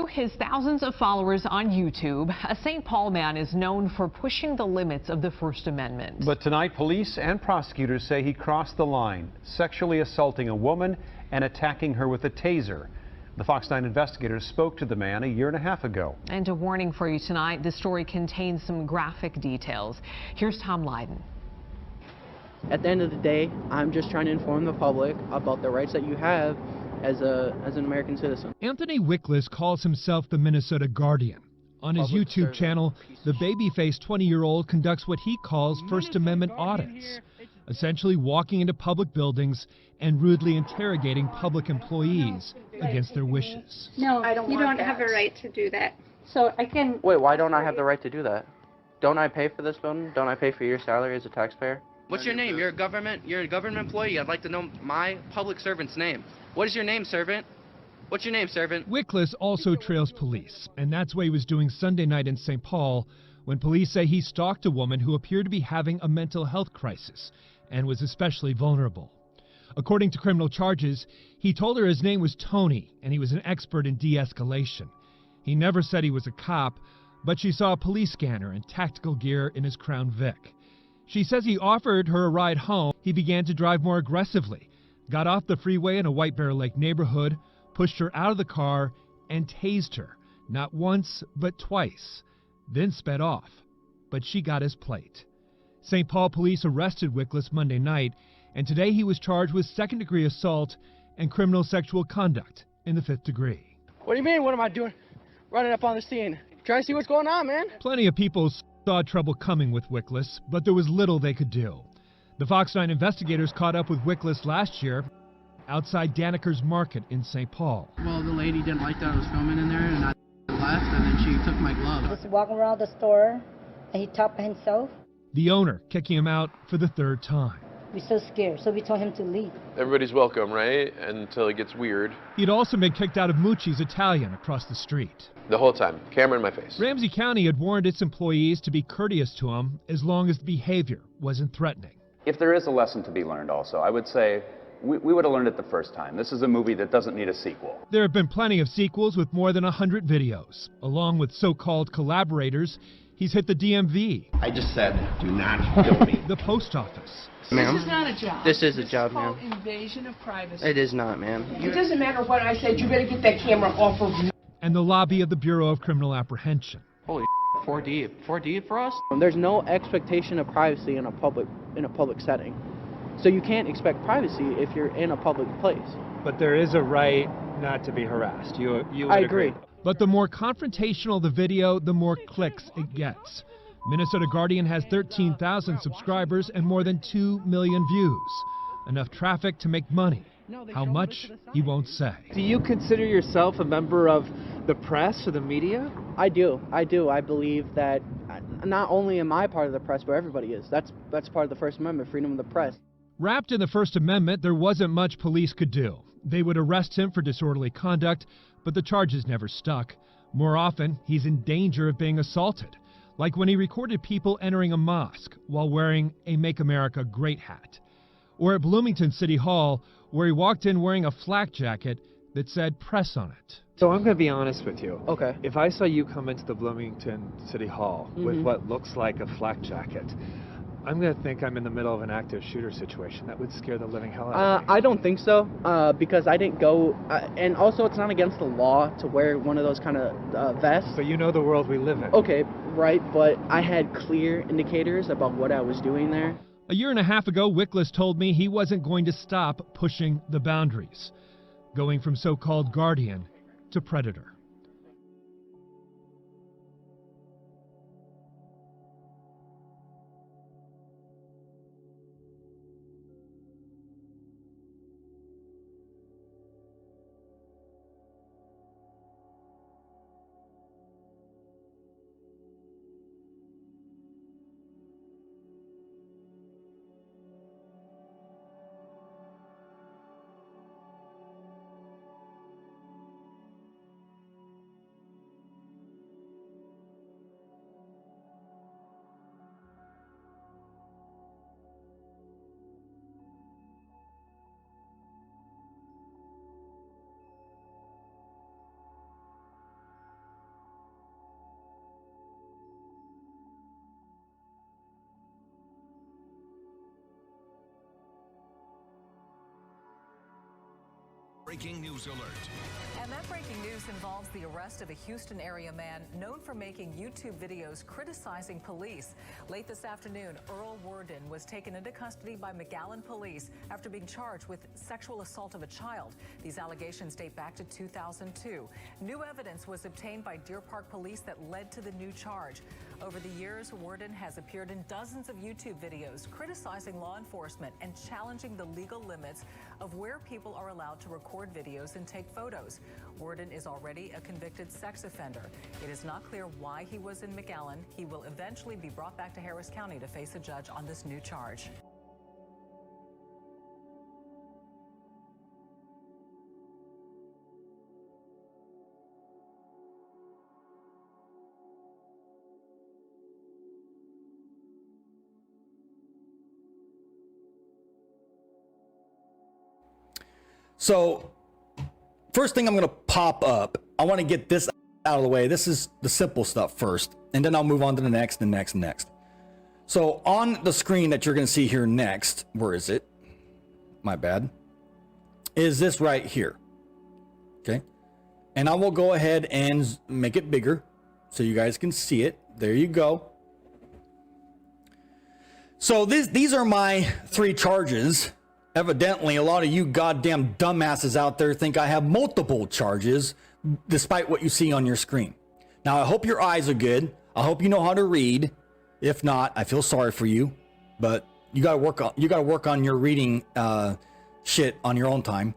his thousands of followers on YouTube, a St. Paul man is known for pushing the limits of the First Amendment. But tonight, police and prosecutors say he crossed the line, sexually assaulting a woman and attacking her with a taser. The Fox 9 investigators spoke to the man a year and a half ago. And a warning for you tonight, the story contains some graphic details. Here's Tom Lydon. At the end of the day, I'm just trying to inform the public about the rights that you have as an American citizen. Anthony Wickless calls himself the Minnesota Guardian. On his YouTube channel, the baby-faced 20-year-old conducts what he calls First Amendment audits, essentially walking into public buildings and rudely interrogating public employees against their wishes. No, you don't have a right to do that. So I can... Wait, why don't I have the right to do that? Don't I pay for this building? Don't I pay for your salary as a taxpayer? What's your name? You're a government employee. I'd like to know my public servant's name. What is your name, servant? What's your name, servant? Wickless also trails police, and that's what he was doing Sunday night in St. Paul when police say he stalked a woman who appeared to be having a mental health crisis and was especially vulnerable. According to criminal charges, he told her his name was Tony and he was an expert in de-escalation. He never said he was a cop, but she saw a police scanner and tactical gear in his Crown Vic. She says he offered her a ride home. He began to drive more aggressively, got off the freeway in a White Bear Lake neighborhood, pushed her out of the car, and tased her, not once, but twice, then sped off. But she got his plate. St. Paul police arrested Wickless Monday night, and today he was charged with second-degree assault and criminal sexual conduct in the 5th degree. What do you mean, what am I doing? Running up on the scene. Trying to see what's going on, man. Plenty of people saw trouble coming with Wickless, but there was little they could do. The Fox 9 investigators caught up with Wickless last year outside Daniker's Market in St. Paul. Well, the lady didn't like that I was filming in there, and I left, and then she took my glove. Just walking around the store, and he talked by himself. The owner kicking him out for the 3rd time. We're so scared, so we told him to leave. Everybody's welcome, right? Until it gets weird. He'd also been kicked out of Mucci's Italian across the street. The whole time, camera in my face. Ramsey County had warned its employees to be courteous to him as long as the behavior wasn't threatening. If there is a lesson to be learned also, I would say we would have learned it the first time. This is a movie that doesn't need a sequel. There have been plenty of sequels with more than 100 videos. Along with so-called collaborators, he's hit the DMV. I just said, do not film me. The post office. Ma'am? This is not a job. This is a job, ma'am. It's called invasion of privacy. It is not, ma'am. It doesn't matter what I said. You better get that camera off of me. And the lobby of the Bureau of Criminal Apprehension. Holy 4D for us? There's no expectation of privacy in a public setting. So you can't expect privacy if you're in a public place. But there is a right not to be harassed. You would I agree. But the more confrontational the video, the more clicks it gets. Minnesota Guardian has 13,000 subscribers and more than 2 million views. Enough traffic to make money. How much, he won't say. Do you consider yourself a member of the press or the media? I do. I believe that not only am I part of the press, but everybody is. That's part of the First Amendment, freedom of the press. Wrapped in the First Amendment, there wasn't much police could do. They would arrest him for disorderly conduct, but the charges never stuck. More often, he's in danger of being assaulted, like when he recorded people entering a mosque while wearing a Make America Great hat. Or at Bloomington City Hall, where he walked in wearing a flak jacket that said press on it. So I'm going to be honest with you. Okay. If I saw you come into the Bloomington City Hall with what looks like a flak jacket, I'm going to think I'm in the middle of an active shooter situation. That would scare the living hell out of me. I don't think so, because I didn't go, and also it's not against the law to wear one of those kind of vests. So you know the world we live in. Okay, right, but I had clear indicators about what I was doing there. A year and a half ago, Wickless told me he wasn't going to stop pushing the boundaries, going from so-called guardian to predator. Breaking news alert. And that breaking news involves the arrest of a Houston area man known for making YouTube videos criticizing police. Late this afternoon, Earl Worden was taken into custody by McAllen police after being charged with sexual assault of a child. These allegations date back to 2002. New evidence was obtained by Deer Park police that led to the new charge. Over the years, Worden has appeared in dozens of YouTube videos criticizing law enforcement and challenging the legal limits of where people are allowed to record videos and take photos. Worden is already a convicted sex offender. It is not clear why he was in McAllen. He will eventually be brought back to Harris County to face a judge on this new charge. So, first thing I'm going to pop up, I want to get this out of the way. This is the simple stuff first, and then I'll move on to the next and next and next. So, on the screen that you're going to see here next, where is it? My bad. Is this right here. Okay. And I will go ahead and make it bigger so you guys can see it. There you go. So, these are my 3 charges. Evidently, a lot of you goddamn dumbasses out there think I have multiple charges, despite what you see on your screen. Now, I hope your eyes are good. I hope you know how to read. If not, I feel sorry for you, but you gotta work on your reading shit on your own time.